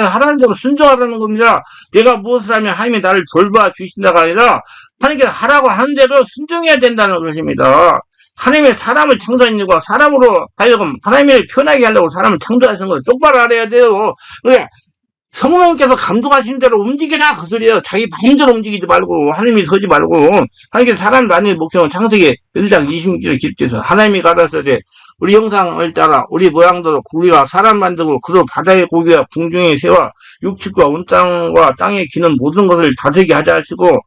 하나님 대로 순종하라는 겁니다. 내가 무엇을 하면 하나님이 나를 돌봐 주신다가 아니라 하나님께서 하라고 하는 대로 순종해야 된다는 것입니다. 하나님의 사람을 창조한 이유가 사람으로 하여금 하나님을 편하게 하려고 사람을 창조하신 것을 똑바로 알아야 돼요. 그래, 성령님께서 감동하신 대로 움직이라 그 소리예요. 자기 마음대로 움직이지 말고 하나님이 서지 말고 하나님께서 사람을 만드는 목적은 창세기 1장 26절에 기록돼서 하나님이 가라사대 우리 형상을 따라 우리 모양대로 우리가 사람 만들고 그로 바다의 고기와 궁중의 새와 육축과 온 땅과 땅에 기는 모든 것을 다스리게 하자 하시고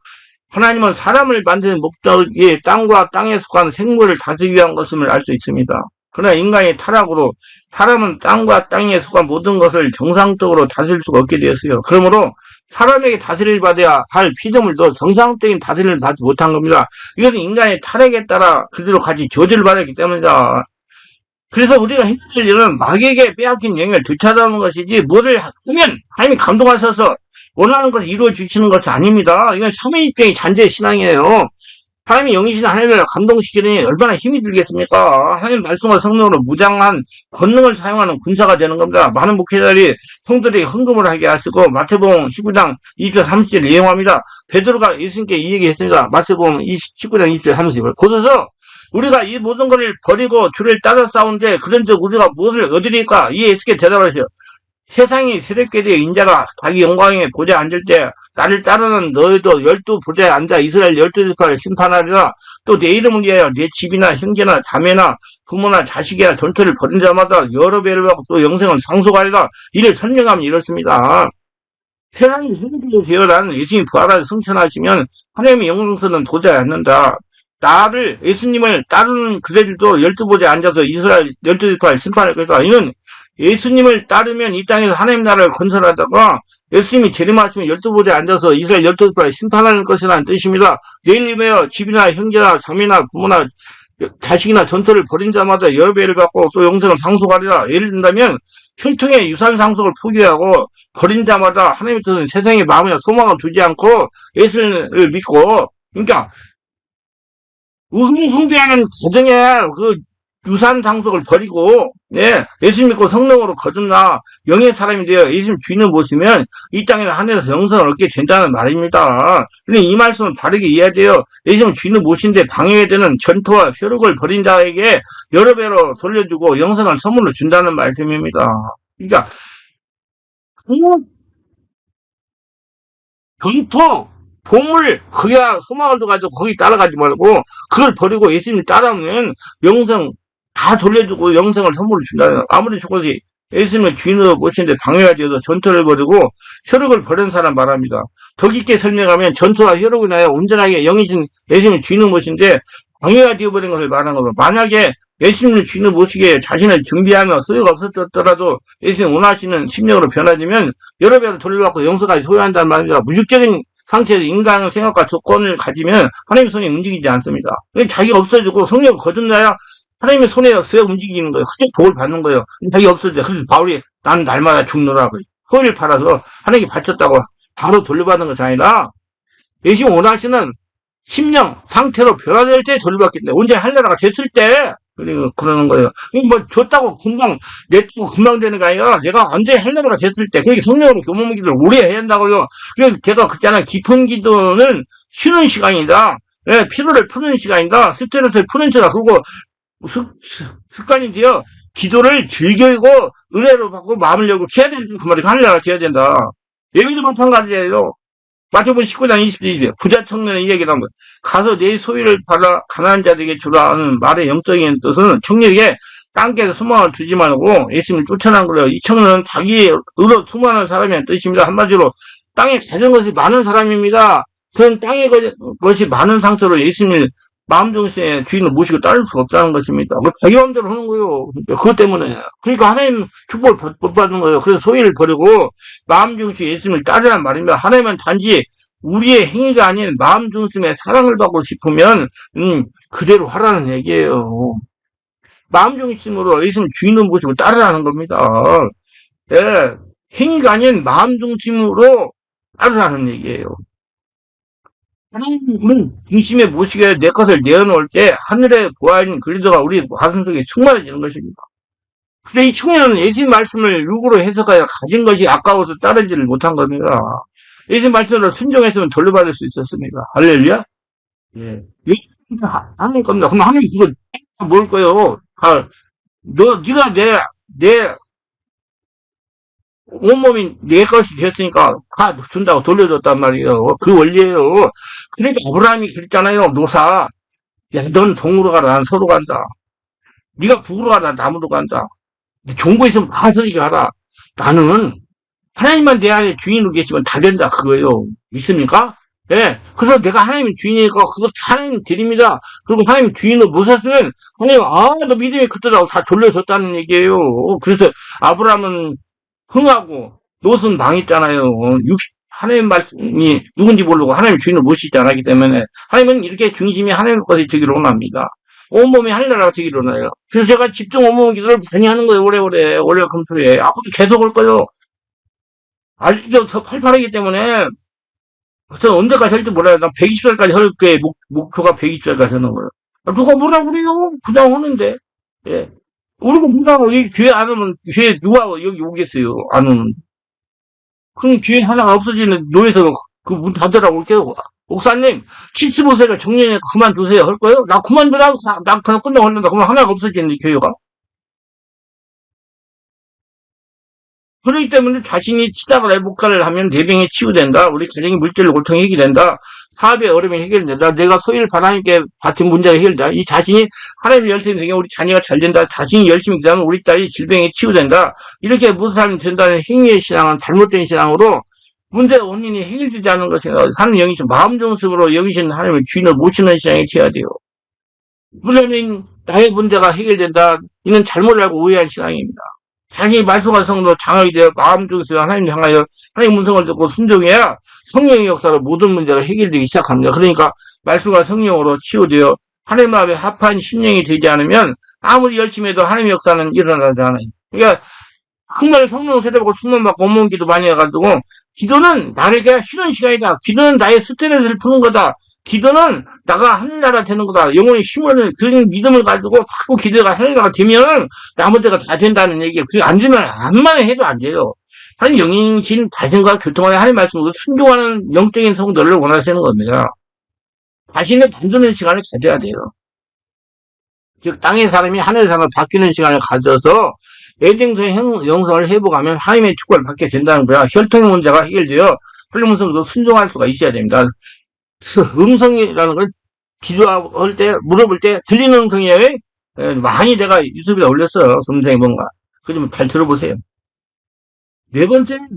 하나님은 사람을 만드는 목적이 땅과 땅에 속한 생물을 다스리기 위한 것임을 알 수 있습니다. 그러나 인간의 타락으로 사람은 땅과 땅에 속한 모든 것을 정상적으로 다스릴 수가 없게 되었어요. 그러므로 사람에게 다스림을 받아야 할 피조물도 정상적인 다스림을 받지 못한 겁니다. 이것은 인간의 타락에 따라 그대로 같이 저주를 받았기 때문이다. 그래서 우리가 힘들 일은 마귀에게 빼앗긴 영역을 되찾아오는 것이지 뭐를 하면 하나님이 감동하셔서 원하는 것을 이루어 주시는 것이 아닙니다. 이건 삼위일체의 잔재의 신앙이에요. 하나님이 영이신 하나님을 감동시키니 얼마나 힘이 들겠습니까? 하나님 말씀과 성령으로 무장한 권능을 사용하는 군사가 되는 겁니다. 많은 목회자들이 성도들에게 헌금을 하게 하시고 마태복음 19장 20절 30절을 이용합니다. 베드로가 예수님께 이 얘기했습니다. 마태복음 19장 20절 30절. 곧어서 우리가 이 모든 것을 버리고 주를 따라 싸우는데 그런즉 우리가 무엇을 얻으리까? 이에 예수께 대답하시오. 세상이 새롭게 되어 인자가 자기 영광에 보좌에 앉을 때 나를 따르는 너희도 12 보좌에 앉아 이스라엘 12지파를 심판하리라. 또 내 이름을 위하여 내 집이나 형제나 자매나 부모나 자식이나 전투를 벌인 자마다 여러 배를 받고 또 영생을 상속하리라. 이를 설명하면 이렇습니다. 세상이 새롭게 되어라는 예수님 부활을 성천하시면 하나님의 영광스는 도저히 않는다. 나를 예수님을 따르는 그들도 12보좌에 앉아서 이스라엘 12지파를 심판할 것이다. 이는 예수님을 따르면 이 땅에서 하나님 나라를 건설하다가 예수님이 재림하시면 12보좌에 앉아서 이스라엘 12지파를 심판하는 것이라는 뜻입니다. 내일 임하여 집이나 형제나 자매나 부모나 자식이나 전투를 벌인 자마다 여러 배를 받고 또 영생을 상속하리라. 예를 든다면 혈통의 유산 상속을 포기하고 벌인 자마다 하나님의 뜻은 세상의 마음이나 소망을 두지 않고 예수를 믿고 그러니까 숭배하는 가정에 그 유산 상속을 버리고 예수 믿고 성령으로 거듭나 영의 사람이 되어 예수님 주인을 모시면 이 땅에서 하늘에서 영생을 얻게 된다는 말입니다. 그런데 이 말씀은 바르게 이해해야 돼요. 예수님 주인을 모시는데 방해되는 전투와 혈육을 벌인 자에게 여러 배로 돌려주고 영생을 선물로 준다는 말씀입니다. 그러니까 전투 보물 그야 소망을 둬가지고 거기 따라가지 말고 그걸 버리고 예수님 따라오면 영생 다 돌려주고 영생을 선물로 준다는 아무리 조건이 예수님의 주인으로 모시는데 방해가 되어서 전투를 벌이고 혈육을 버린 사람 말합니다. 더 깊게 설명하면 전투와 혈육을 인하여 온전하게 영이신 예수님의 주인을 모시는데 방해가 되어버린 것을 말하는 겁니다. 만약에 예수님을 주인을 모시기에 자신을 준비하며 소유가 없었더라도 예수님 원하시는 심령으로 변화되면 여러 배로 돌려받고 영생까지 소유한다는 말입니다. 무식적인 상태에서 인간의 생각과 조건을 가지면 하나님의 손이 움직이지 않습니다. 자기가 없어지고 성령을 거듭나야 하나님의 손에 쇠 움직이는 거예요. 크게 복을 받는 거예요. 자기가 없어져. 그래서 바울이 나는 날마다 죽노라고 소리를 팔아서 하나님께 바쳤다고 바로 돌려받는 것이 아니라 예수님 원하시는 심령 상태로 변화될 때 돌려받겠네. 언제 할례라가 됐을 때 그리고 그러는 거예요. 뭐 줬다고 금방 냈다고 금방 되는 게 아니라 내가 언제 할례라가 됐을 때 그렇게 성령으로 교문 기도를 오래 해야 한다고요. 그래서 제가 그랬잖아요. 깊은 기도는 쉬는 시간이다. 피로를 푸는 시간이다. 스트레스를 푸는 시간. 그리고 습관이 되어 기도를 즐기고 은혜로 받고 마음을 열고 해야 된다. 그 말이 할례라가 돼야 된다. 예배도 마찬가지예요. 마태복음 19장 22절 부자 청년의 이 얘기를 한 거예요. 가서 내 소유를 받아 가난한 자들에게 주라 하는 말의 영적인 뜻은 청년에게 땅께서 소망을 두지 말고 예수님을 쫓아난 거예요. 이 청년은 자기의 의로 수많은 사람이라는 뜻입니다. 한마디로 땅에 가진 것이 많은 사람입니다. 그런 땅의 것이 많은 상태로 예수님을 마음 중심의 주인을 모시고 따를 수가 없다는 것입니다. 자기 마음대로 하는 거예요. 그것 때문에. 그러니까 하나님 축복을 못 받는 거예요. 그래서 소유를 버리고 마음 중심 예수님을 따르란 말입니다. 하나님은 단지 우리의 행위가 아닌 마음 중심의 사랑을 받고 싶으면 그대로 하라는 얘기예요. 마음 중심으로 예수님 주인을 모시고 따르라는 겁니다. 행위가 아닌 마음 중심으로 따르라는 얘기예요. 하나님은 중심에 모시게 내 것을 내어놓을 때 하늘의 보아인 그리스도가 우리 가슴 속에 충만해지는 것입니다. 근데 이 청년은 예수님 말씀을 육으로 해석하여 가진 것이 아까워서 따르지를 못한 겁니다. 예수님 말씀으로 순종했으면 돌려받을 수 있었습니다. 할렐루야? 예. 하나님 겁니다. 그럼 하나님 그거 뭘 거요? 네가 내 온몸이 내 것이 됐으니까 다 준다고 돌려줬단 말이에요. 그 원리예요. 그러니까 아브라함이 그랬잖아요. 노사. 야, 넌 동으로 가라. 난 서로 간다. 네가 북으로 가라. 남으로 간다. 종고 있으면 다 저리 가라. 나는 하나님만 내 안에 주인으로 계시면 다 된다. 그거예요. 믿습니까? 예. 그래서 내가 하나님의 주인이니까 그거 다 하나님 드립니다. 그리고 하나님 주인으로 모셨으면 하나님, 너 믿음이 그때라고 다 돌려줬다는 얘기예요. 그래서 아브라함은 흥하고 롯은 망했잖아요. 하나님 말씀이 누군지 모르고 하나님 주인을 모시지 않았기 때문에 하나님은 이렇게 중심이 하나님 것이 되기로 원합니다. 온몸이 하늘나라가 되기로 원해요. 그래서 제가 집중 온몸 기도를 많이 하는 거예요. 오래오래 금토에. 앞으로 계속 올 거예요. 아직도 팔팔하기 때문에 그래서 언제까지 할지 몰라요. 난 120살까지 할 거예요. 목표가 120살까지 하는 거예요. 누가 뭐라 그래요? 그냥 하는데. 예. 우리가 누가 여기 교회 안 오면 교회 누가 여기 오겠어요? 안 오면. 그럼 교회 하나가 없어지는 노예서 그 문 닫으라고 올게요. 목사님 75세가 정년에 그만두세요. 할 거예요? 나 그만두라고 나 그냥 끝내고 한다. 그러면 하나가 없어지는 교회가. 그렇기 때문에 자신이 치다가 회복화를 하면 내병이 치유된다. 우리 가정의 물질 골통이 해결된다. 사업의 어려움이 해결된다. 내가 소위를 하나님께 받은 문제가 해결된다. 이 자신이 하나님의 열심히 생겨 우리 자녀가 잘 된다. 자신이 열심히 기도하면 우리 딸이 질병에 치유된다. 이렇게 무슨 사람이 된다는 행위의 신앙은 잘못된 신앙으로 문제의 원인이 해결되지 않는 것이 하는 영이신 마음 정숙으로 여기신 하나님의 주인을 모시는 신앙이 되어야 돼요. 물론 나의 문제가 해결된다. 이는 잘못 알고 오해한 신앙입니다. 자기 말씀과 성도 장악이 되어 마음 중에서 하나님 향하여 하나님 음성을 듣고 순종해야 성령의 역사로 모든 문제가 해결되기 시작합니다. 그러니까 말씀과 성령으로 치유되어 하나님 앞에 합한 심령이 되지 않으면 아무리 열심히 해도 하나님의 역사는 일어나지 않아요. 그러니까 정말 성령 세례받고 충만받고 온몸 기도 많이 해가지고 기도는 나에게 쉬는 시간이다. 기도는 나의 스트레스를 푸는 거다. 기도는 나가 하늘나라 되는 거다. 영혼의 힘을 그런 믿음을 가지고 자꾸 기도가 하늘나라 되면 나머지가 다 된다는 얘기예요. 그게 안 되면 암만 해도 안 돼요. 하나님 영이신 자신과 교통하는 하나님 말씀으로 순종하는 영적인 성도를 원하시는 겁니다. 자신을 만드는 시간을 가져야 돼요. 즉 땅의 사람이 하늘의 사람을 바뀌는 시간을 가져서 에덴의 영성을 회복하면 하나님의 축복을 받게 된다는 거야. 혈통의 문제가 해결되어 하나님 음성도 순종할 수가 있어야 됩니다. 음성이라는 걸 기도할 때, 물어볼 때 들리는 음성이에요. 많이 내가 유튜브에 올렸어요. 음성이 뭔가. 그거 좀 잘 들어보세요. 네 번째는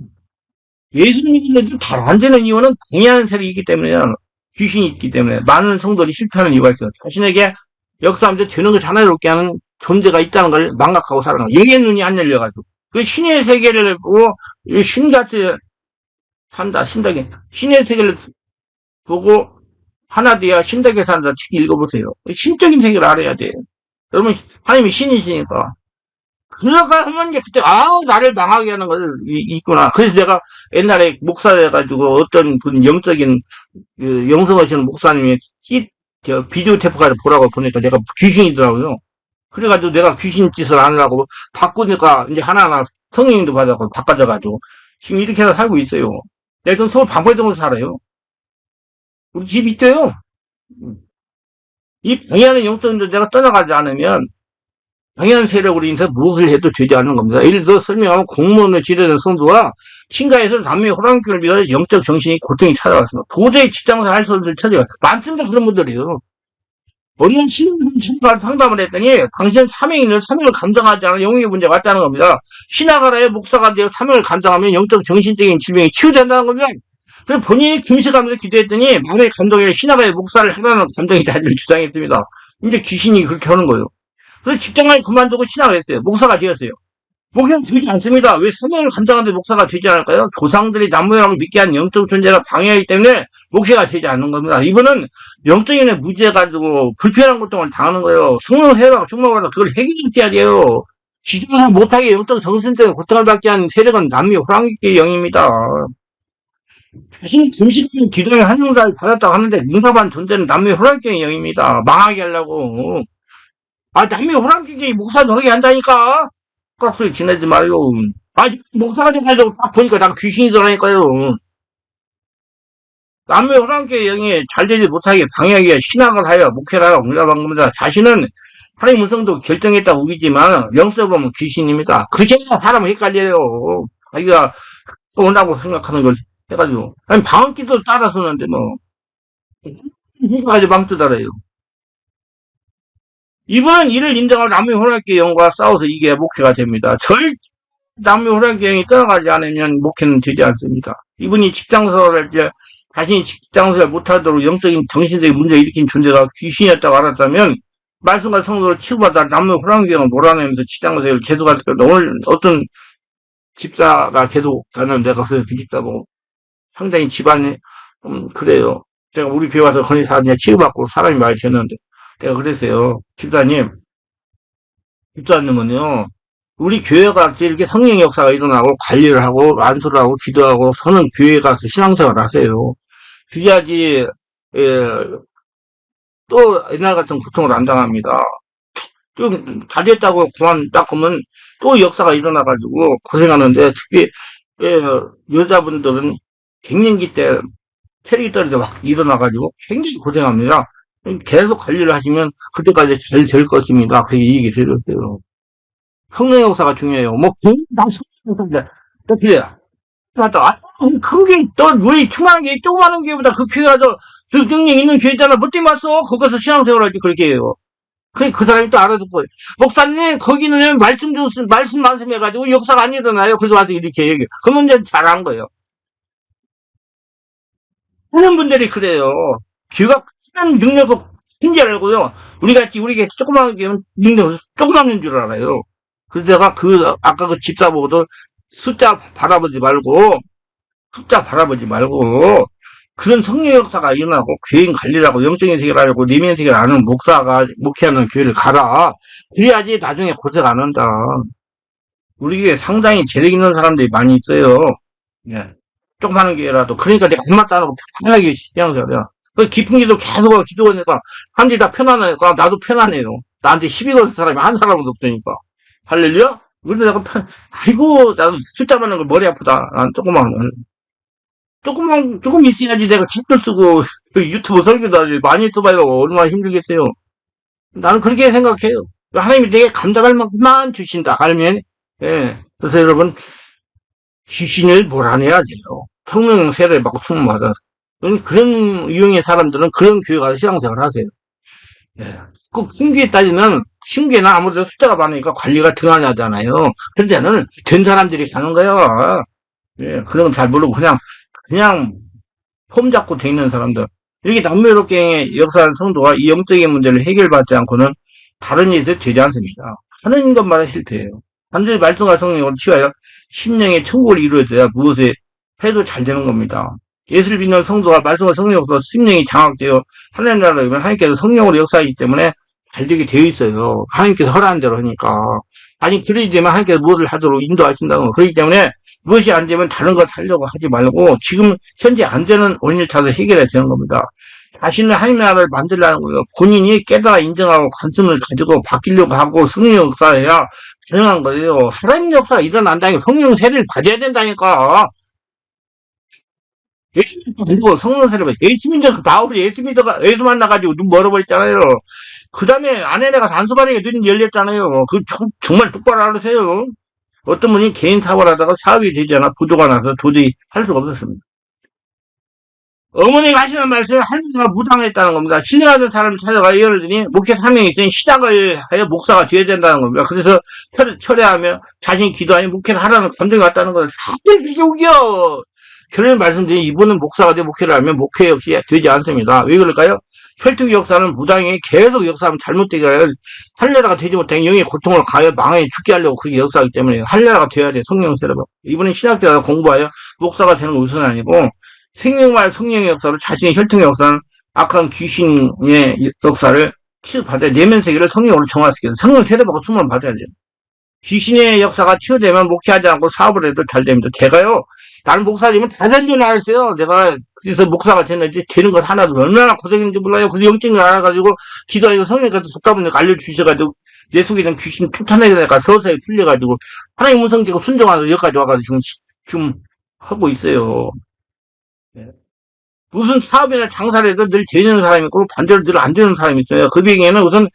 예수 믿는 잘 안 되는 이유는 방해하는 세력이 있기 때문에요. 귀신이 있기 때문에 많은 성도들이 실패하는 이유가 있어요. 자신에게 역사하면서 되는 걸 자나롭게 하는 존재가 있다는 걸 망각하고 살아가는 거예요. 영의 눈이 안 열려가지고. 그 신의 세계를 보고 신같이 산다. 신의 세계를 보고 하나 돼야 신덕에 산다 책 읽어보세요. 신적인 세계를 알아야 돼요. 여러분 하나님이 신이시니까. 그러다가 하면 그때 나를 망하게 하는 것을 있구나. 그래서 내가 옛날에 목사 돼가지고 어떤 분 영적인 그 영성하시는 목사님이 비디오 테이프까지 보라고 보니까 내가 귀신이더라고요. 그래가지고 내가 귀신 짓을 안 하려고 바꾸니까 이제 하나하나 성령님도 받아서 바꿔져가지고 지금 이렇게 해서 살고 있어요. 내가 전 서울 방배동에서 살아요. 우리 집 있대요. 이 방해하는 영적인 존재가 떠나가지 않으면 방해하는 세력으로 인해서 무엇을 해도 되지 않는 겁니다. 예를 들어 설명하면 공무원을 지르는 성도가 친가에서 남의 호랑이를 위하여 영적 정신이 고통이 찾아왔습니다. 도저히 직장에서 할 소리를 찾아요. 많습니다. 그런 분들이요. 어느 신앙을 상담을 했더니 당신은 사명을 감당하지 않은 영역의 문제가 왔다는 겁니다. 신학하라의 목사가 되어 사명을 감당하면 영적 정신적인 질병이 치유된다는 겁니다. 그래서 본인이 금식하면서 기도했더니 마음의 감동이 신학의 목사를 하라는 감동이 자기를 주장했습니다. 이제 귀신이 그렇게 하는 거예요. 그래서 직장을 그만두고 신학을 했어요. 목사가 되었어요. 목사는 되지 않습니다. 왜 사명을 감당하는데 목사가 되지 않을까요? 조상들이 남모양을 믿게 한 영적 존재가 방해하기 때문에 목사가 되지 않는 겁니다. 이분은 영적인의 무지해 가지고 불편한 고통을 당하는 거예요. 성령 세례가 충만하다 그걸 해결해야 돼요. 기도를 못하게 영적 정신적인 고통을 받게 한 세력은 남미 호랑이의 영입니다. 자신이 금식하면 기도에 한영사를 받았다고 하는데 응답한 존재는 남미 호랑이의 영입니다. 망하게 하려고. 남미 호랑이의 목사도 하게 한다니까. 깍소리 지내지 말요. 아, 목사가 돼가지고 딱 보니까 나 귀신이더라니까요. 남의 호랑께 영이 잘 되지 못하게 방해하기에 신학을 하여 목회를 하라 옹립한 겁니다. 자신은 하나님 음성도 결정했다고 우기지만 영적으로 보면 귀신입니다. 그게 사람을 헷갈려요. 자기가 온다고 생각하는 걸 해가지고. 아니, 방언기도 따라서는데 뭐. 해가지고 방도 따라요. 이분은 이를 인정하고 남의 호랑께 영과 싸워서 이게 목회가 됩니다. 남의 호랑께 영이 떠나가지 않으면 목회는 되지 않습니다. 이분이 직장생활을 할 때 자신이 직장생활 못하도록 영적인 정신적인 문제를 일으킨 존재가 귀신이었다고 알았다면 말씀과 성도를 치유받아 남의 호랑께 영을 몰아내면서 직장생활을 계속할 텐데 오늘 어떤 집사가 계속 다녔는데 거기서 그 집사 보고 상당히 집안이 그래요. 제가 우리 교회 와서 건의 사람이 치유받고 사람이 많이 됐는데 내가 그랬어요. 집사님은요, 우리 교회가 이렇게 성령 역사가 일어나고 관리를 하고 안수를 하고 기도하고 서는 교회 가서 신앙생활 하세요. 그래야지 또 옛날 같은 고통을 안 당합니다. 좀 잘됐다고 그만 닦으면 또 역사가 일어나가지고 고생하는데 특히 여자분들은 갱년기 때 체력이 떨어져 막 일어나가지고 굉장히 고생합니다. 계속 관리를 하시면 그때까지 잘 될 것입니다. 그렇게 얘기 드렸어요. 성령 역사가 중요해요. 뭐, 나 성령 역사인데, 또 그래야. 맞다. 그게 왜 충만한 게, 조그마한 교회보다 그 교회가 저 능력 있는 교회 있잖아. 뭐 때문에 왔어? 거기서 신앙생활 할지 그렇게 해요. 그 사람이 또 알아듣고, 목사님, 거기는 말씀해가지고 역사가 안 일어나요. 그래서 와서 이렇게 얘기해. 그러면 이제 잘한 거예요. 하는 분들이 그래요. 교회가 큰 능력도 큰지 알고요. 우리가 조그마한 게 능력, 조그마한 줄 알아요. 그래서 제가 아까 그 집사 보고도 숫자 바라보지 말고, 그런 성령 역사가 일어나고, 교인 관리라고, 영적인 세계를 알고, 내면 세계를 아는 목사가, 목회하는 교회를 가라. 그래야지 나중에 고생 안 한다. 우리 교회 상당히 재력 있는 사람들이 많이 있어요. 예. 조그마한 교회라도. 그러니까 내가 엄마도 안 하고 편하게 신앙생활이야. 그 깊은 기도 계속 기도하니까, 사람들이 다 편안하니까, 나도 편안해요. 나한테 시비 거는 사람이 한 사람도 없으니까. 할렐루야? 그래도 내가 아이고, 나도 숫자 받는 거 머리 아프다. 난 조금 있어야지 내가 책도 쓰고, 유튜브 설교도 하지. 많이 써봐요. 얼마나 힘들겠어요. 나는 그렇게 생각해요. 하나님이 내게 감당할 만큼만 주신다. 알면, 예. 그래서 여러분, 귀신을 몰아내야 돼요. 성령 세례 받고 충만 받아. 그런 유형의 사람들은 그런 교회 가서 신앙생활 하세요. 예. 꼭 신기에 따지면 신기에는 아무래도 숫자가 많으니까 관리가 등한하잖아요. 그런데는 된 사람들이 가는 거예요. 예, 그런 건 잘 모르고 그냥 폼 잡고 돼 있는 사람들. 이렇게 남묘롭게 역사한 성도가 이 영적인 문제를 해결받지 않고는 다른 일이 되지 않습니다. 하는 것만은 실패예요. 단순히 말씀과 성령으로 치워야 심령의 천국을 이루어져야 무엇에 해도 잘 되는 겁니다. 예수를 믿는 성도가 말씀과 성령으로 심령이 장악되어 하나님 나라를 이루면 하나님께서 성령으로 역사하기 때문에 잘 되게 되어 있어요. 하나님께서 허락한 대로 하니까. 아니, 그러지 되면 하나님께서 무엇을 하도록 인도하신다고. 그렇기 때문에 무엇이 안 되면 다른 거 하려고 하지 말고 지금 현재 안 되는 원인을 찾아 해결해야 되는 겁니다. 자신은 하나님 나라를 만들려는 거예요. 본인이 깨달아 인정하고 관심을 가지고 바뀌려고 하고 성령 역사해야 가능한 거예요. 살아있는 역사가 일어난다니까 성령 세례를 받아야 된다니까. 예수 믿고 성령 세례 받아. 예수 믿어서 바울이 예수 만나가지고 눈 멀어버렸잖아요. 그 다음에 아내네가 단수반에게 눈이 열렸잖아요. 정말 똑바로 알으세요. 어떤 분이 개인 사업을 하다가 사업이 되지 않아 부도가 나서 도저히 할 수가 없었습니다. 어머니가 하시는 말씀에 할머니가 무당했다는 겁니다. 신뢰하던 사람을 찾아가 예를 들니 목회 사명이 있으니 시작을 하여 목사가 되어야 된다는 겁니다. 그래서 철회하며 자신이 기도하니 목회를 하라는 감정이 왔다는 거예요. 사실 그게 웃겨. 결론에 말씀드린 이분은 목사가 되어 목회를 하면 목회 역시 되지 않습니다. 왜 그럴까요? 혈투기 역사는 무당이 계속 역사하면 잘못되게 하여 할례라가 되지 못하니 영의 고통을 가여 망하에 죽게 하려고 그렇게 역사하기 때문에 할례라가 되어야 돼. 성령 세례 받고. 이분은 신학대가 공부하여 목사가 되는 것은 아니고 생명말 성령의 역사로 자신의 혈통의 역사는 악한 귀신의 역사를 치유받아야 내면 세계를 성령으로 정화시켜서 성령 세례받고 충만 받아야 돼요. 귀신의 역사가 치유되면 목회하지 않고 사업을 해도 잘 됩니다. 제가요, 나는 목사 되면 다 된 줄 알았어요. 내가 그래서 목사가 됐는지 되는 것 하나도 얼마나 고생했는지 몰라요. 그래서 영적인 걸 알아가지고 기도하고 성령께서 속다 보니까 알려주셔가지고 내 속에 있는 귀신 쫓아내다가 서서히 풀려가지고 하나님 음성 듣고 순종하는 여기까지 와가지고 지금 하고 있어요. 예. 무슨 사업이나 장사를 해도 늘 되는 사람이 있고 반대로 늘 안 되는 사람이 있어요. 그 비행에는 우선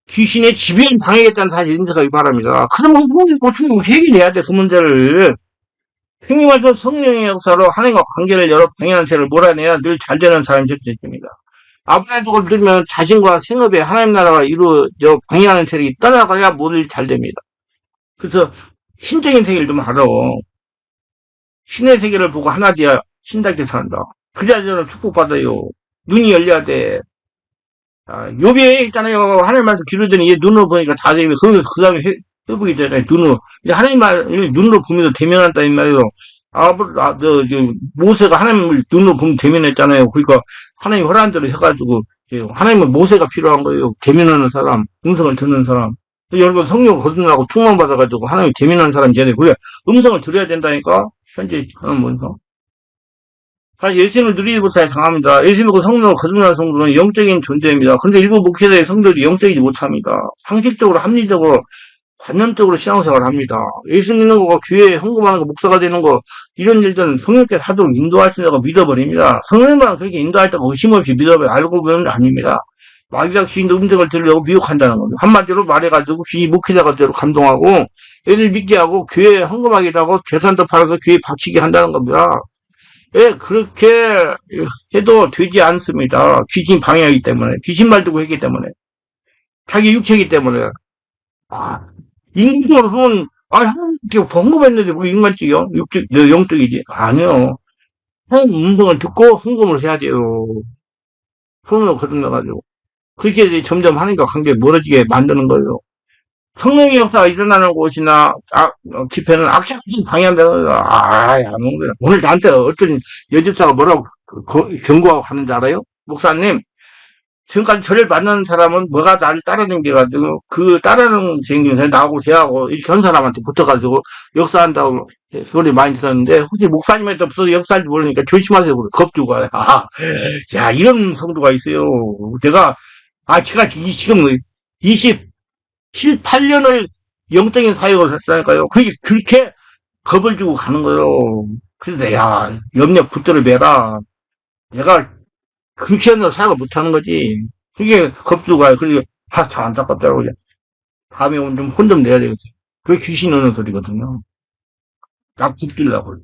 귀신의 지배에 당하겠다는 사실 인정하기 바랍니다. 그러면 고치고 해결해야 돼, 그 문제를. 행위 말씀 성령의 역사로 하나님과 관계를 여러 방해하는 죄를 몰아내야 늘 잘 되는 사람이 될 수 있습니다. 아브라함을 들면 자신과 생업에 하나님 나라가 이루어져 방해하는 세력이 떠나가야 모두 잘 됩니다. 그래서 신적인 세계를 좀 알아. 신의 세계를 보고 하나 되어 신답게 산다. 그래야 저는 축복받아요. 눈이 열려야 돼. 요비에 있잖아요. 하나님 말씀 기르더니 얘 눈으로 보니까 다 되면 그 다음에 회복이 되잖아요. 눈으로. 이제 하나님 말 눈으로 보면서 대면한다 이 말이에요. 모세가 하나님을 눈으로 보면 대면했잖아요. 그러니까 하나님 허락한 대로 해가지고 하나님은 모세가 필요한 거예요. 대면하는 사람, 음성을 듣는 사람. 여러분 성령 거듭나고 충만 받아가지고 하나님 대면하는 사람이 돼야 돼. 그래 음성을 들어야 된다니까. 현재 하는 음성. 사실 예수님을 누리지 못하여 당합니다. 예수님과 성령을 거듭난 성도는 영적인 존재입니다. 근데 일부 목회자의 성도들이 영적이지 못합니다. 상식적으로, 합리적으로, 관념적으로 신앙생활을 합니다. 예수 믿는 거가 교회에 헌금하는 거, 목사가 되는 거, 이런 일들은 성령께서 하도록 인도하신다고 믿어버립니다. 성령만 그렇게 인도할다고 의심 없이 믿어버려 알고 보면 아닙니다. 마귀가 귀신도 음성을 들으려고 미혹한다는 겁니다. 한마디로 말해가지고 귀신이 목회자가 되도록 감동하고 애들 믿게 하고 교회에 헌금하기도 하고 재산도 팔아서 교회에 바치게 한다는 겁니다. 예, 그렇게 해도 되지 않습니다. 귀신 방해하기 때문에. 귀신 말 듣고 했기 때문에. 자기 육체이기 때문에. 아, 인간적으로 보면, 이렇게 헌금했는데 뭐 인간적이요? 육적, 영적이지? 아니요. 운동을 듣고 헌금을 해야 돼요. 손으로 거듭나가지고. 그렇게 이제 점점 하나님과 관계 멀어지게 만드는 거예요. 성령의 역사가 일어나는 곳이나 집회는 악착같이 방해한다는 거야. 안 오는 거야. 오늘 나한테 어떤 여집사가 뭐라고 경고하고 가는지 알아요? 목사님, 지금까지 저를 만나는 사람은 뭐가 나를 따라다녀가지고 그 따라다니는 나하고 쟤하고 이렇게 한 사람한테 붙어가지고 역사한다고 소리 많이 들었는데 혹시 목사님한테 없어서 역사할지 모르니까 조심하세요. 겁주고 야, 이런 성도가 있어요. 제가 지금 27, 8년을 영적인 사역을 했으니까요. 그렇게 겁을 주고 가는 거예요. 그래서 야, 염려 붙들어 매라. 내가 그렇게 해서 사역을 못하는 거지. 그게 겁 주고 가요. 그리고 참 안타깝더라고요. 다음에 오면 좀 혼 좀 내야 되겠어요. 그게 귀신 오는 소리거든요. 약 붙들려고.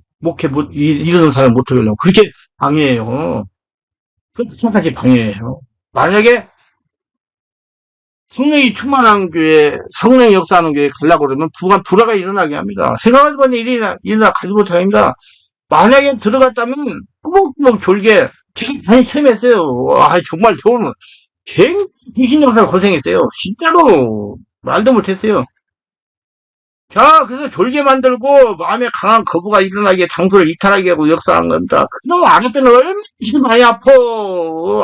이러는 사람 못하게 하려고. 그렇게 방해해요. 그렇게까지 방해해요. 만약에 성령이 충만한 교회, 성령이 역사하는 교회에 가려고 그러면 불화가 일어나게 합니다. 생각하는 일이나 가지 못합니다. 만약에 들어갔다면 꾸벅꾸벅 졸게 지금 많이 체험했어요. 정말 좋은 귀신 역사를 고생했어요. 진짜로 말도 못했어요. 자, 그래서 졸게 만들고 마음에 강한 거부가 일어나게 장소를 이탈하게 하고 역사한 겁니다. 그놈 안 했더니 얼마나 많이 아파.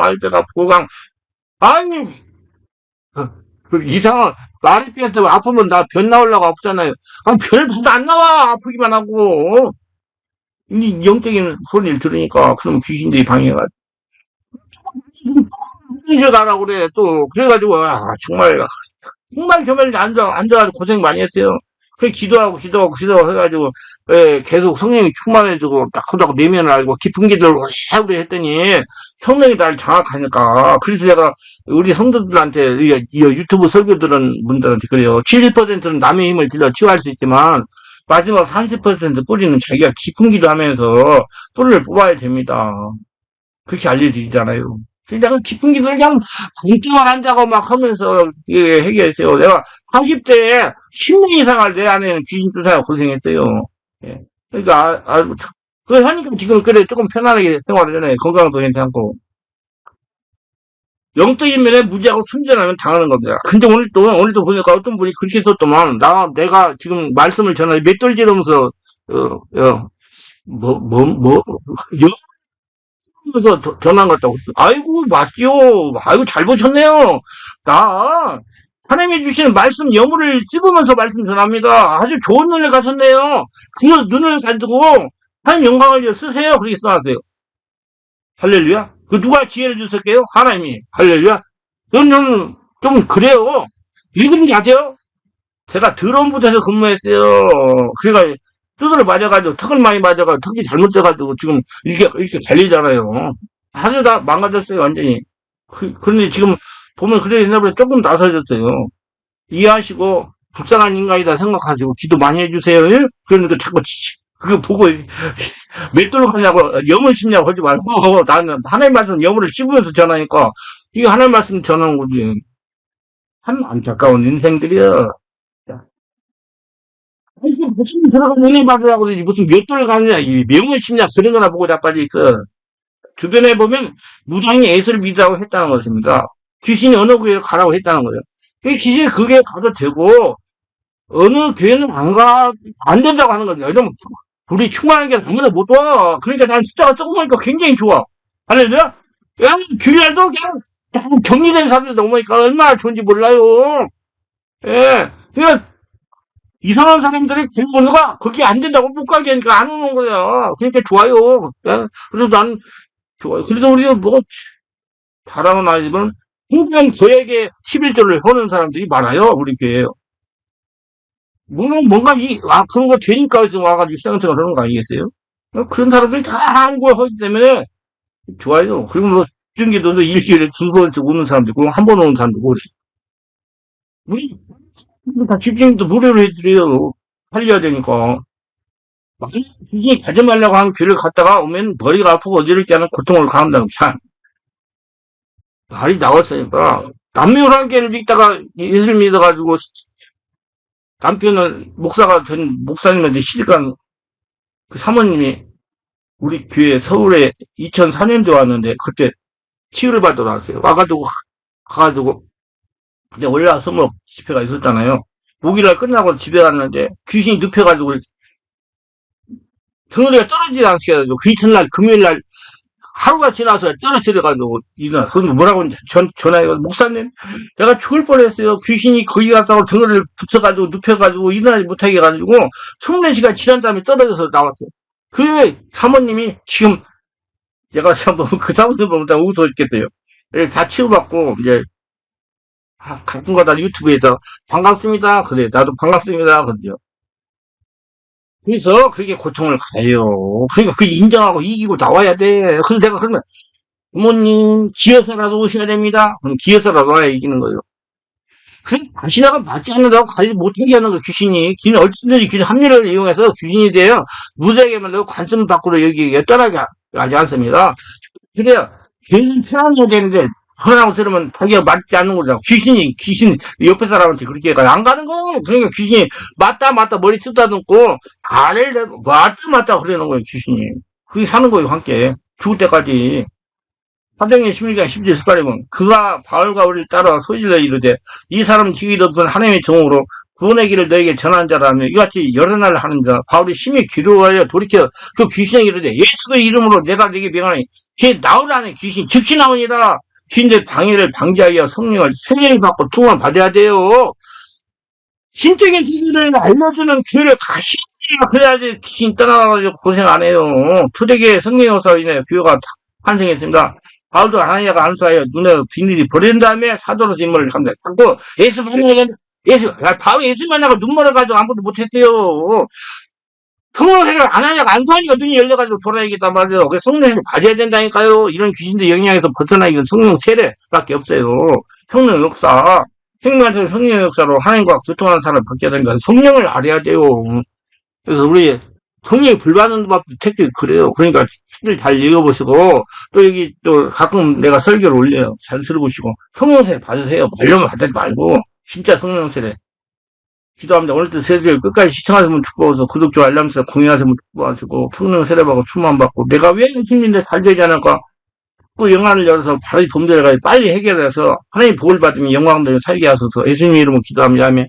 알때가 아프고 아니 이상한 나리피한테 아프면 나 변 나오려고 아프잖아요. 변도 안 나와. 아프기만 하고. 이 영적인 소리를 들으니까 그럼 귀신들이 방해가 가라고 그래. 또 그래가지고 정말 앉아가지고 고생 많이 했어요. 그래 기도하고 해가지고 계속 성령이 충만해지고 자꾸 내면을 알고 깊은 기도를 오래 했더니 성령이 나를 장악하니까 그래서 제가 우리 성도들한테 유튜브 설교 들은 분들한테 그래요. 70%는 남의 힘을 빌려 치유할 수 있지만 마지막 30% 뿌리는 자기가 깊은 기도하면서 뿌리를 뽑아야 됩니다. 그렇게 알려드리잖아요. 내가 깊은 기도를 그냥 공짜만 앉아고 막 하면서 해결했어요. 내가 30대에 10년 이상을 내 안에는 귀신 쫓아가 고생했어요. 예. 그러니까, 그 하니까 지금 그래 조금 편안하게 생활을 하잖아요. 건강도 괜찮고. 영적인 면에 무지하고 순전하면 당하는 겁니다. 근데 오늘도 보니까 어떤 분이 그렇게 썼더만, 내가 지금 말씀을 전하지 맷돌 지르면서, 그래서 전화 갔다고. 아이고, 맞지요. 아이고, 잘 보셨네요. 하나님이 주시는 말씀 여물을 찝으면서 말씀 전합니다. 아주 좋은 눈을 가졌네요. 그 눈을 가지고 하나님 영광을 쓰세요. 그렇게 써놨어요. 할렐루야. 누가 지혜를 주셨게요? 하나님이. 할렐루야. 저는 좀 그래요. 왜 그런지 아세요? 제가 더러운 부대에서 근무했어요. 그래가 두드려 맞아가지고 턱을 많이 맞아가지고 턱이 잘못돼가지고 지금 이렇게 갈리잖아요. 아주 다 망가졌어요 완전히. 그런데 지금 보면 그래 옛날보다 조금 나서졌어요. 이해하시고 불쌍한 인간이다 생각하시고 기도 많이 해주세요. 예? 그러니까 자꾸 그거 보고 맷돌로 하냐고 염을 씹냐고 하지 말고 나는 하나님 말씀 염을 씹으면서 전하니까 이게 하나님 말씀 전하는 거지. 참 안타까운 인생들이야. 아니, 무슨 들어간 은혜 받으라고 그러지. 무슨 몇 돌을 가느냐. 이 명을 심냐. 그런 거나 보고 자빠져 있어. 주변에 보면 무당이 예수를 믿으라고 했다는 것입니다. 귀신이 어느 교회를 가라고 했다는 거예요. 그 귀신이 그 교회 가도 되고, 어느 교회는 안 된다고 하는 거죠. 이러면 우리 충만한 게 아무나 못 와. 그러니까 난 숫자가 조금하니까 굉장히 좋아. 알려줘요? 야, 주일날도 그냥 정리된 사람들 너무 많으니까 얼마나 좋은지 몰라요. 예. 그러니까 이상한 사람들이 대부분가 거기 안 된다고 못 가게 하니까 안 오는 거야. 그러니까 좋아요. 야, 그래서 난 좋아요. 그래도 우리가 뭐 잘하는 아이들은 항상 저에게 11조를 하는 사람들이 많아요. 우리 교회에. 물론 뭔가 그런 거 되니까 지금 와가지고 생생을 하는 거 아니겠어요? 그런 사람들이 다 알고 하기 때문에 좋아요. 그리고 뭐 중계도 일주일에 두 번씩 오는 사람도 있고 한 번 오는 사람도 있고 우리 다 집주인도 무료로 해드려요. 살려야 되니까. 굳이 가지 말라고 한 길을 갔다가 오면 머리가 아프고 어지럽게 하는 고통을 가한다는 참 말이 나왔으니까 남묘란계를 믿다가 예수를 믿어가지고 남편은 목사가 된 목사님한테 시집간 그 사모님이 우리 교회 서울에 2004년도에 왔는데 그때 치유를 받으러 왔어요. 가가지고 근데 올라와서 뭐 집회가 있었잖아요. 목요일날 끝나고 집에 갔는데 귀신이 눕혀가지고 등어리가 떨어지지 않게 해가지고 그 이튿날 금요일날 하루가 지나서 떨어뜨려가지고 일어나. 그건 뭐라고 전화해가지고 목사님 내가 죽을 뻔했어요. 귀신이 거기 갔다고 등어리를 붙여가지고 눕혀가지고 일어나지 못하게 해가지고 24시간 지난 다음에 떨어져서 나왔어요. 그 사모님이 지금 제가 참 그 사모님 보면 다 웃어 있겠어요. 다 치유받고 이제 가끔가다 유튜브에서 반갑습니다. 그래 나도 반갑습니다. 그래요. 그래서 그렇게 고통을 가요. 그러니까 그 인정하고 이기고 나와야 돼. 그래서 내가 그러면 부모님 기어서라도 오셔야 됩니다. 그럼 기어서라도 와야 이기는 거예요. 그래서 다시다가 맞지 않는다고 가지 못하게 하는 거 귀신이. 귀는 얼마든지 귀신 합리를 이용해서 귀신이 돼요. 무지하게 만들고 관점 밖으로 여기 떠나게 하지 않습니다. 그래야 걔는 편안해야 되는데 편하고 들으면 자기가 맞지 않는 거잖아. 귀신 옆에 사람한테 그렇게 해가 안 가는 거. 그러니까 귀신이 맞다 머리 쓰다듬고 아래를 내고 맞다 그러는 거예요 귀신이. 그게 사는 거예요 함께 죽을 때까지. 사정의 심리가 심지어 습관이면 그가 바울과 우리를 따라 소질러 이르되 이 사람은 지위도 없은 하나님의 종으로 구원의 길을 너에게 전한 자라며 이같이 여러 날 하는 자. 바울이 심히 기도하여 돌이켜 그 귀신에게 이르되 예수의 이름으로 내가 네게 명하니 걔 나오라는 귀신 즉시 나오니라. 신대 방해를 방지하여 성령을 세례를 받고 투만 받아야 돼요. 신적인 진리를 알려주는 교회를 가시니까 그래야지 귀신 떠나가지고 고생 안 해요. 초대교회 성령으로서 인해 교회가 환생했습니다. 바울도 아나니아가 안수하여 눈에 뒷일이 버린 다음에 사도로 인물을 합니다. 자꾸 예수 만나고 바울 예수 만나고 눈 멀어가지고 아무것도 못했대요. 성령세를 아나니아가 안수하니까 눈이 열려가지고 돌아야겠단 말이에요. 그래서 성령세를 가져야 된다니까요. 이런 귀신들 영향에서 벗어나기는 성령 세례밖에 없어요. 성령 역사. 생명한테 성령 역사로 하나님과 교통하는 사람을 바뀌어야 되니까 성령을 알아야 돼요. 그래서 우리 성령이 불받는 법도 택도 그래요. 그러니까 책을 잘 읽어보시고 또 여기 또 가끔 내가 설교를 올려요. 잘 들어보시고 성령 세례 받으세요. 말로만 받지 말고 진짜 성령 세례. 기도합니다. 오늘도 세례를 끝까지 시청하시면 축복하셔서 구독, 좋아요, 알람 설정, 공유하시면 축복하시고 성령 세례받고 충만 받고 내가 왜 예수님인데 잘 되지 않을까? 그 영안을 열어서 바로 봄들어가 빨리 해결해서 하나님 복을 받으면 영광들을 살게 하소서 예수님 이름으로 기도합니다. 아멘.